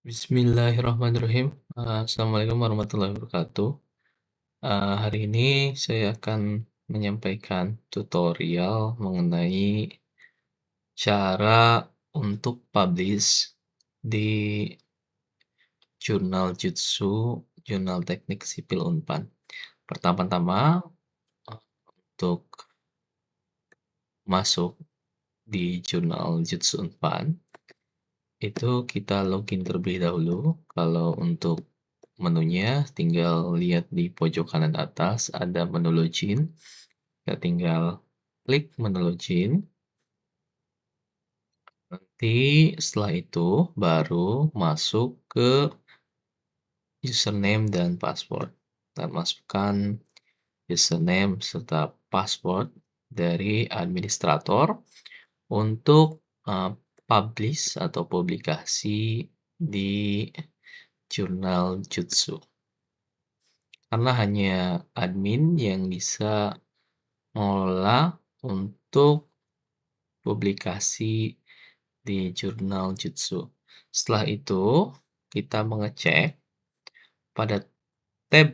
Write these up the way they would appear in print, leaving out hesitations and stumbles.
Bismillahirrahmanirrahim. Assalamualaikum warahmatullahi wabarakatuh. Hari ini saya akan menyampaikan tutorial mengenai cara untuk publish di Jurnal Jutsu, Jurnal Teknik Sipil Unpad. Pertama-tama, eee, untuk masuk di Jurnal Jutsu Unpad, itu kita login terlebih dahulu. Kalau untuk menunya tinggal lihat di pojok kanan atas ada menu login. Kita tinggal klik menu login. Nanti setelah itu baru masuk ke username dan password. Dan masukkan username serta password dari administrator untuk publish atau publikasi di jurnal Jutsu. Karena hanya admin yang bisa mengelola untuk publikasi di jurnal Jutsu. Setelah itu, kita mengecek pada tab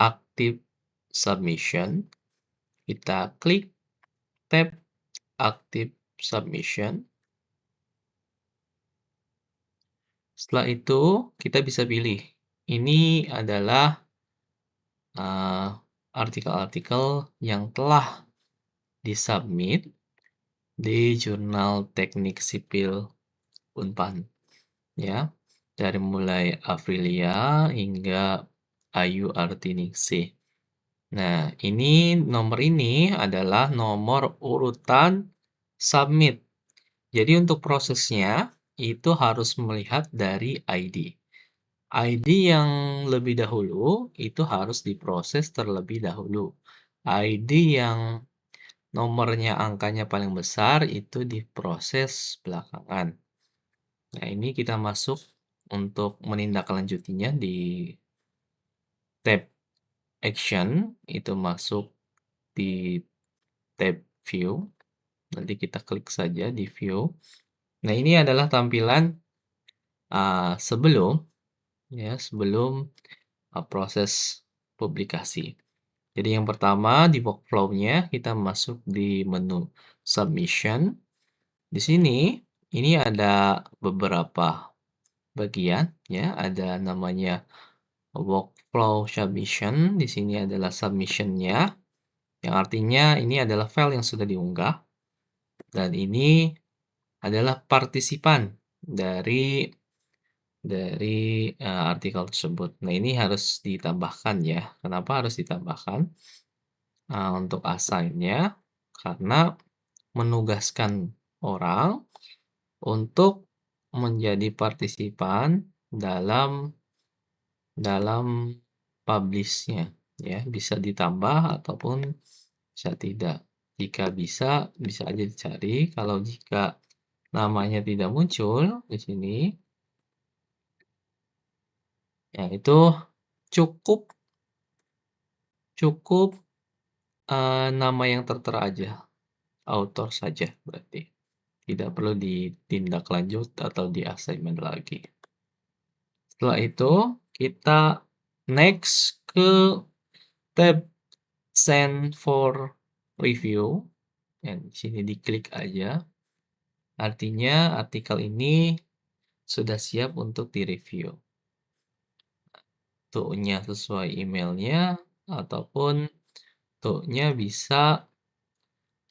Active Submission. Kita klik tab Active Submission. Setelah itu, kita bisa pilih. Ini adalah artikel-artikel yang telah disubmit di Jurnal Teknik Sipil Unpad, ya. Dari mulai Aprilia hingga Ayu Artiningsih. Nah, nomor ini adalah nomor urutan submit. Jadi untuk prosesnya itu harus melihat dari ID. ID yang lebih dahulu itu harus diproses terlebih dahulu. ID yang nomornya angkanya paling besar itu diproses belakangan. Nah, ini kita masuk untuk menindaklanjutinya di tab Action, itu masuk di tab View. Nanti kita klik saja di View. Nah, ini adalah tampilan sebelum proses publikasi. Jadi yang pertama di workflow-nya kita masuk di menu Submission. Di sini ini ada beberapa bagian, ya. Ada namanya workflow submission. Di sini adalah submission-nya, yang artinya ini adalah file yang sudah diunggah. Dan ini adalah partisipan dari artikel tersebut. Nah, ini harus ditambahkan, ya. Kenapa harus ditambahkan? Untuk assign-nya, karena menugaskan orang untuk menjadi partisipan dalam publish-nya, ya. Bisa ditambah ataupun bisa tidak. Jika bisa, bisa aja dicari. Kalau jika namanya tidak muncul di sini, ya itu cukup nama yang tertera aja, author saja berarti. Tidak perlu ditindaklanjut atau di-assignment lagi. Setelah itu, kita next ke tab Send for Review. Dan di sini diklik aja. Artinya artikel ini sudah siap untuk direview. Tuh-nya sesuai emailnya, ataupun tuh-nya bisa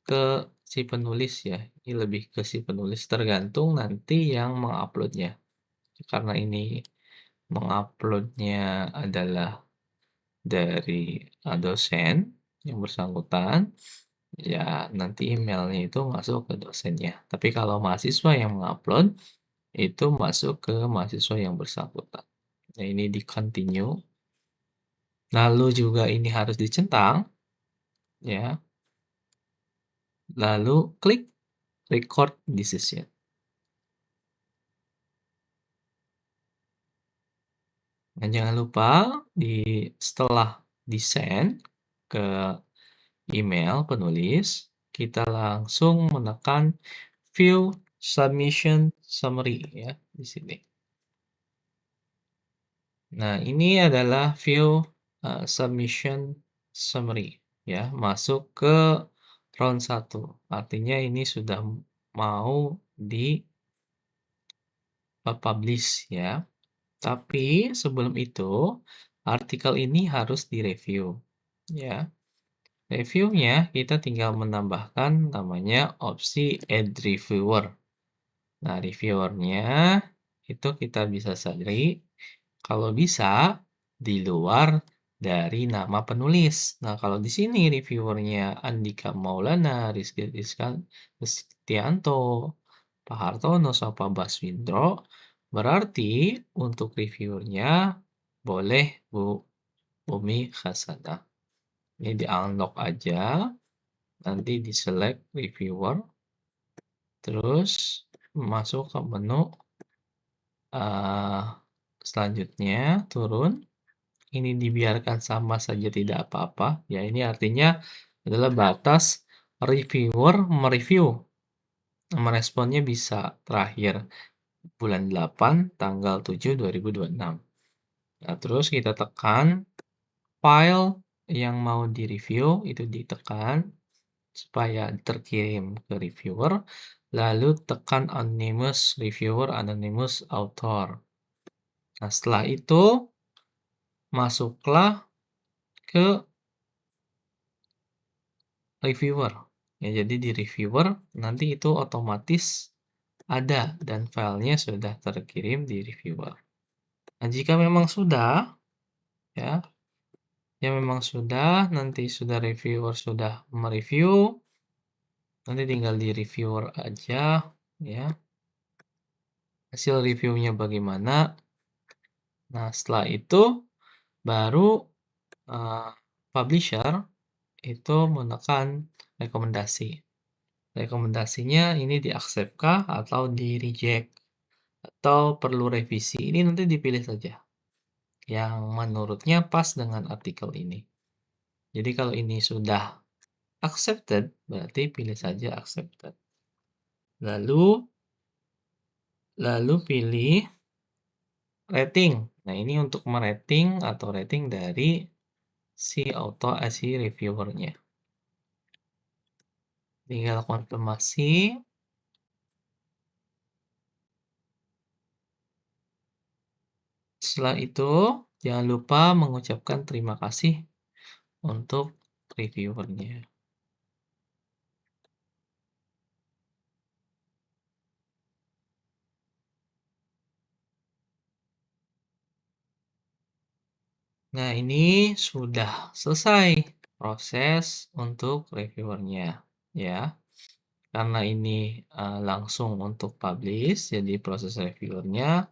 ke si penulis, ya. Ini lebih ke si penulis, tergantung nanti yang menguploadnya. Karena ini menguploadnya adalah dari dosen yang bersangkutan, ya nanti emailnya itu masuk ke dosennya. Tapi kalau mahasiswa yang mengupload, itu masuk ke mahasiswa yang bersangkutan. Nah, ini di continue. Lalu juga ini harus dicentang, ya. Lalu klik record decision. Dan jangan lupa setelah di-send ke email penulis, kita langsung menekan View Submission Summary, ya, di sini. Nah, ini adalah view, submission summary ya, masuk ke round satu. Artinya ini sudah mau di-publish ya. Tapi sebelum itu, artikel ini harus direview ya. Reviewnya kita tinggal menambahkan namanya opsi add reviewer. Nah, reviewernya itu kita bisa cari kalau bisa di luar dari nama penulis. Nah, kalau di sini reviewernya Andika Maulana, Rizky Ristianto, Pak Hartono, sama Pak Baswindro, berarti untuk reviewernya boleh Bu Umi Hasanah. Ini di-unlock aja, nanti di-select reviewer, terus masuk ke menu selanjutnya, turun. Ini dibiarkan sama saja tidak apa-apa. Ya, ini artinya adalah batas reviewer mereview. Meresponnya bisa terakhir bulan 8 tanggal 7 2026. Nah, terus kita tekan file yang mau direview itu ditekan supaya terkirim ke reviewer, lalu tekan anonymous reviewer, anonymous author. Nah, setelah itu masuklah ke reviewer. Ya, jadi di reviewer nanti itu otomatis ada dan filenya sudah terkirim di reviewer. Nah, jika memang sudah, ya, ya memang sudah, nanti sudah reviewer sudah mereview, nanti tinggal di reviewer aja, ya. Hasil reviewnya bagaimana? Nah, setelah itu baru publisher itu menekan rekomendasi. Rekomendasinya ini di-accept kah atau di-reject atau perlu revisi. Ini nanti dipilih saja yang menurutnya pas dengan artikel ini. Jadi kalau ini sudah accepted, berarti pilih saja accepted. Lalu pilih rating. Nah, ini untuk merating atau rating dari si reviewernya. Tinggal konfirmasi. Setelah itu, jangan lupa mengucapkan terima kasih untuk reviewernya. Nah, ini sudah selesai proses untuk reviewernya, ya. Karena ini langsung untuk publish, jadi proses reviewernya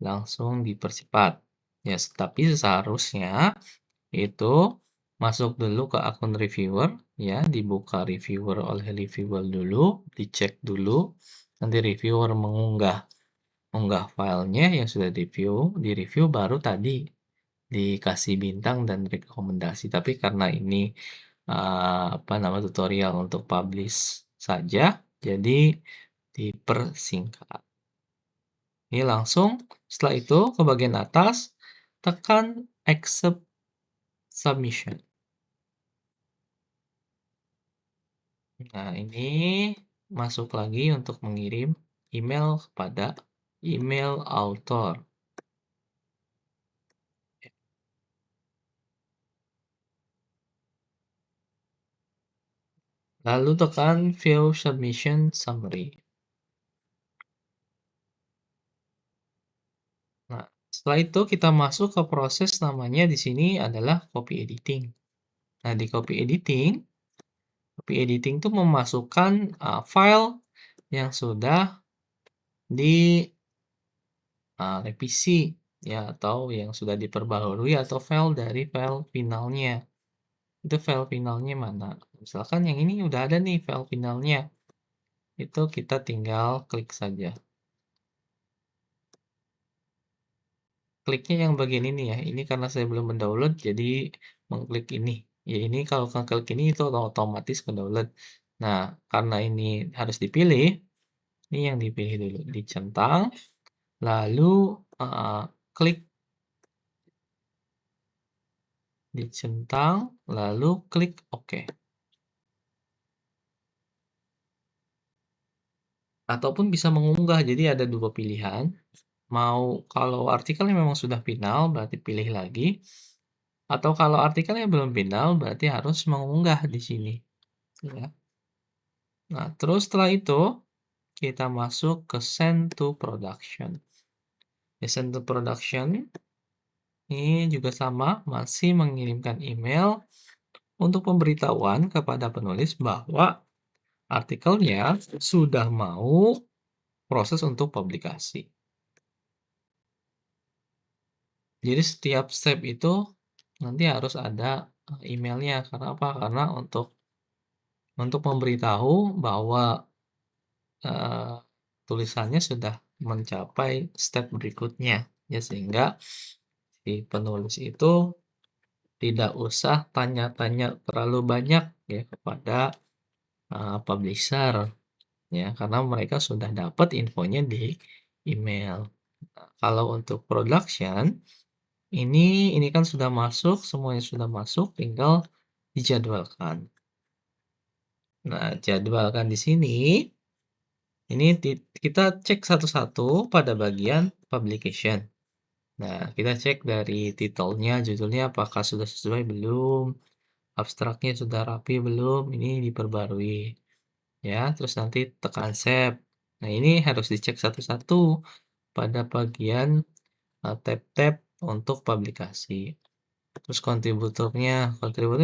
langsung dipercepat. Ya, tapi seharusnya itu masuk dulu ke akun reviewer, ya, dibuka reviewer oleh reviewer dulu, dicek dulu, nanti reviewer mengunggah filenya yang sudah di-review baru tadi dikasih bintang dan rekomendasi. Tapi karena ini tutorial untuk publish saja, jadi dipersingkat. Ini langsung setelah itu ke bagian atas tekan accept submission. Nah, ini masuk lagi untuk mengirim email kepada email author. Lalu tekan view submission summary. Nah, setelah itu kita masuk ke proses namanya di sini adalah copy editing. Nah, di copy editing itu memasukkan file yang sudah direvisi ya atau yang sudah diperbaharui atau file dari file finalnya. Itu file finalnya mana? Misalkan yang ini udah ada nih file finalnya. Itu kita tinggal klik saja. Kliknya yang bagian ini ya. Ini karena saya belum mendownload, jadi mengklik ini. Ya ini kalau klik ini itu otomatis ke-download. Nah, karena ini harus dipilih, ini yang dipilih dulu. Dicentang, lalu klik dicentang, lalu klik OK. Ataupun bisa mengunggah, jadi ada 2 pilihan, mau kalau artikelnya memang sudah final, berarti pilih lagi, atau kalau artikelnya belum final, berarti harus mengunggah di sini, ya. Nah, terus setelah itu, kita masuk ke send to production. Di send to production, ini juga sama, masih mengirimkan email untuk pemberitahuan kepada penulis bahwa artikelnya sudah mau proses untuk publikasi. Jadi setiap step itu nanti harus ada emailnya. Karena apa? Karena untuk memberitahu bahwa eh, tulisannya sudah mencapai step berikutnya, ya sehingga si penulis itu tidak usah tanya-tanya terlalu banyak ya kepada publisher, ya karena mereka sudah dapat infonya di email. Nah, kalau untuk production ini kan sudah masuk, semuanya sudah masuk, tinggal dijadwalkan. Nah, jadwalkan di sini, ini kita cek satu-satu pada bagian publication. Nah, kita cek dari titelnya, judulnya apakah sudah sesuai belum, abstraknya sudah rapi belum, ini diperbarui. Ya, terus nanti tekan save. Nah, ini harus dicek satu-satu pada bagian tab-tab untuk publikasi. Terus kontributornya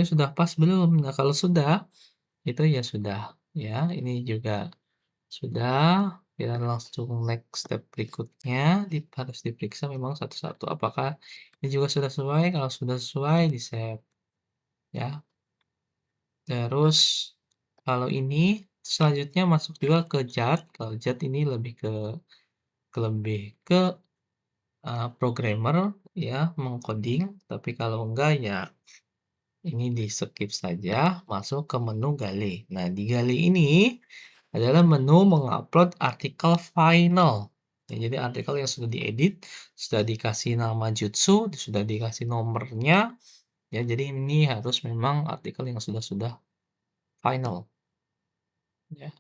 sudah pas belum? Nah, kalau sudah, itu ya sudah. Ya, ini juga sudah. Kita langsung next step berikutnya, harus diperiksa memang satu-satu. Apakah ini juga sudah sesuai? Kalau sudah sesuai, di save. Ya, terus kalau ini selanjutnya masuk juga ke JAT. Kalau JAT ini lebih ke programmer ya, mengcoding. Tapi kalau enggak ya ini di-skip saja, masuk ke menu Gali. Nah, di Gali ini adalah menu mengupload artikel final. Ya, jadi artikel yang sudah diedit, sudah dikasih nama Jutsu, sudah dikasih nomornya. Ya, jadi ini harus memang artikel yang sudah final. Ya,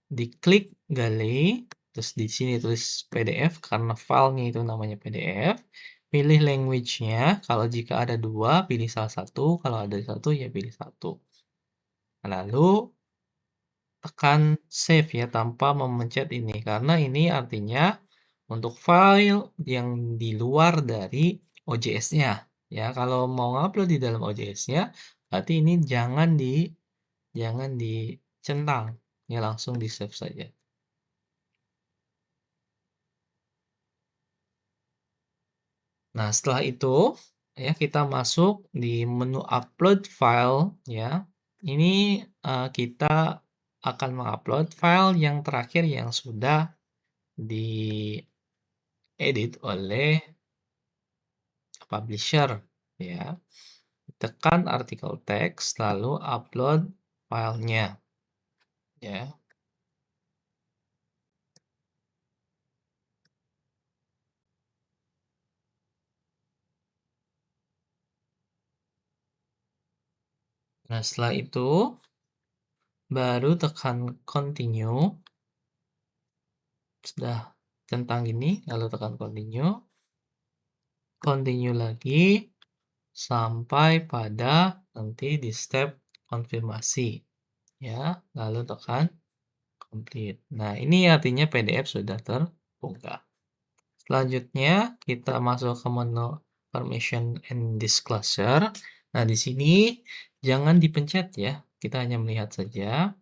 diklik Gali, terus di sini tulis PDF karena filenya itu namanya PDF. Pilih language-nya. Kalau jika ada dua, pilih salah satu. Kalau ada satu, ya pilih satu. Lalu tekan save ya tanpa memencet ini karena ini artinya untuk file yang di luar dari OJS-nya. Ya, kalau mau ngupload di dalam OJS-nya, berarti ini jangan dicentang. Ya, langsung di save saja. Nah, setelah itu ya kita masuk di menu upload file ya. Ini kita akan mengupload file yang terakhir yang sudah diedit oleh publisher ya. Tekan artikel teks lalu upload filenya ya. Nah, setelah itu baru tekan continue. Sudah centang ini lalu tekan continue. Continue lagi sampai pada nanti di step konfirmasi ya, lalu tekan complete. Nah, ini artinya PDF sudah terbuka. Selanjutnya kita masuk ke menu permission and disclosure. Nah, di sini jangan dipencet ya, kita hanya melihat saja.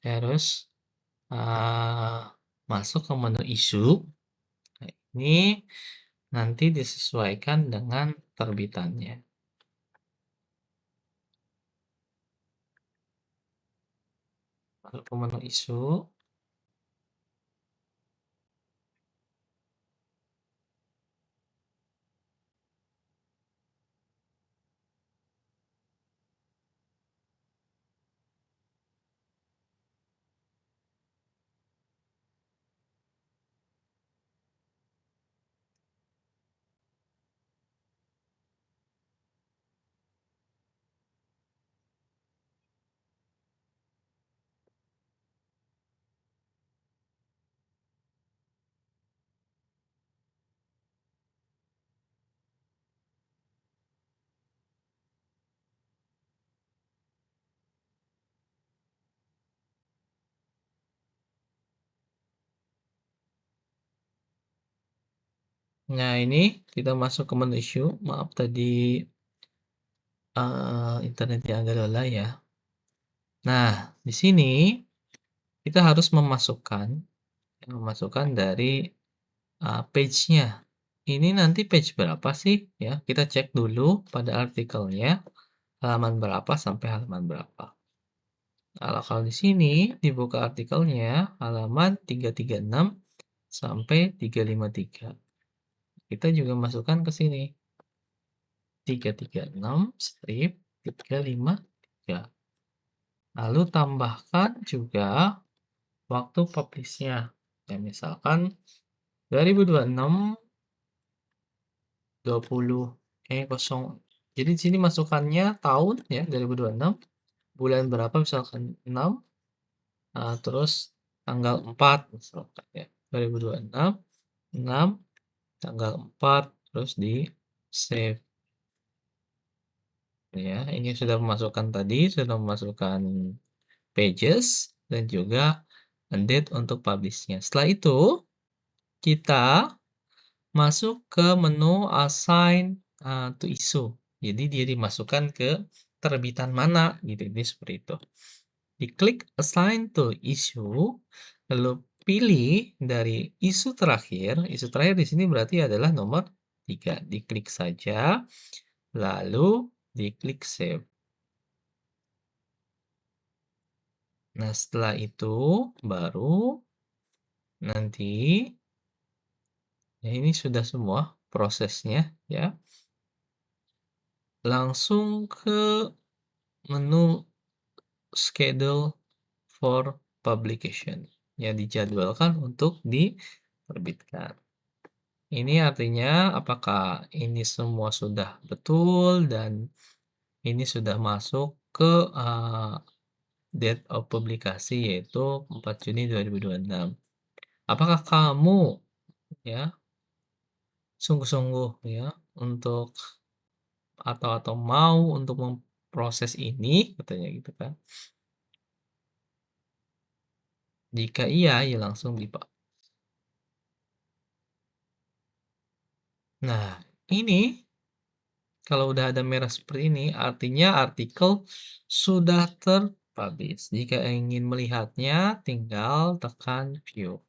Terus masuk ke menu issue. Nah, ini nanti disesuaikan dengan terbitannya. Masuk ke menu issue. Nah, ini kita masuk ke menu issue. Maaf tadi, internetnya agak lelah ya. Nah, di sini kita harus memasukkan dari, page-nya. Ini nanti page berapa sih ya, kita cek dulu pada artikelnya, halaman berapa sampai halaman berapa. Kalau di sini dibuka artikelnya halaman 336 sampai 353. Kita juga masukkan ke sini, 336 strip 353. Lalu tambahkan juga waktu publish-nya. Ya, misalkan 2026 20 kosong. Jadi di sini masukannya tahun ya 2026, bulan berapa misalkan 6, terus tanggal 4 misalkan ya. 2026 6 tanggal 4 terus di save ya. Ini sudah memasukkan tadi, sudah memasukkan pages dan juga date untuk publish-nya. Setelah itu kita masuk ke menu assign to issue. Jadi dia dimasukkan ke terbitan mana gitu. Ini seperti itu. Diklik assign to issue, lalu pilih dari isu terakhir. Isu terakhir di sini berarti adalah nomor 3. Diklik saja, lalu diklik save. Nah, setelah itu baru nanti ya ini sudah semua prosesnya ya. Langsung ke menu schedule for publication. Ya, dijadwalkan untuk diterbitkan. Ini artinya apakah ini semua sudah betul dan ini sudah masuk ke date of publikasi yaitu 4 Juni 2026. Apakah kamu ya sungguh-sungguh ya untuk atau mau untuk memproses ini katanya gitu kan. Jika iya, ya langsung Nah, ini kalau udah ada merah seperti ini, artinya artikel sudah terpublish. Jika ingin melihatnya, tinggal tekan view.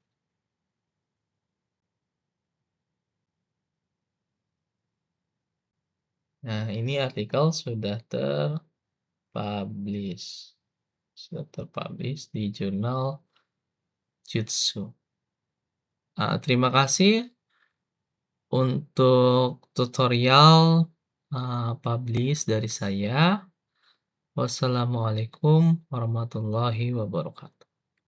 Nah, ini artikel sudah terpublish. Sudah terpublish di jurnal Jutsu. Terima kasih untuk tutorial publish dari saya. Wassalamualaikum warahmatullahi wabarakatuh.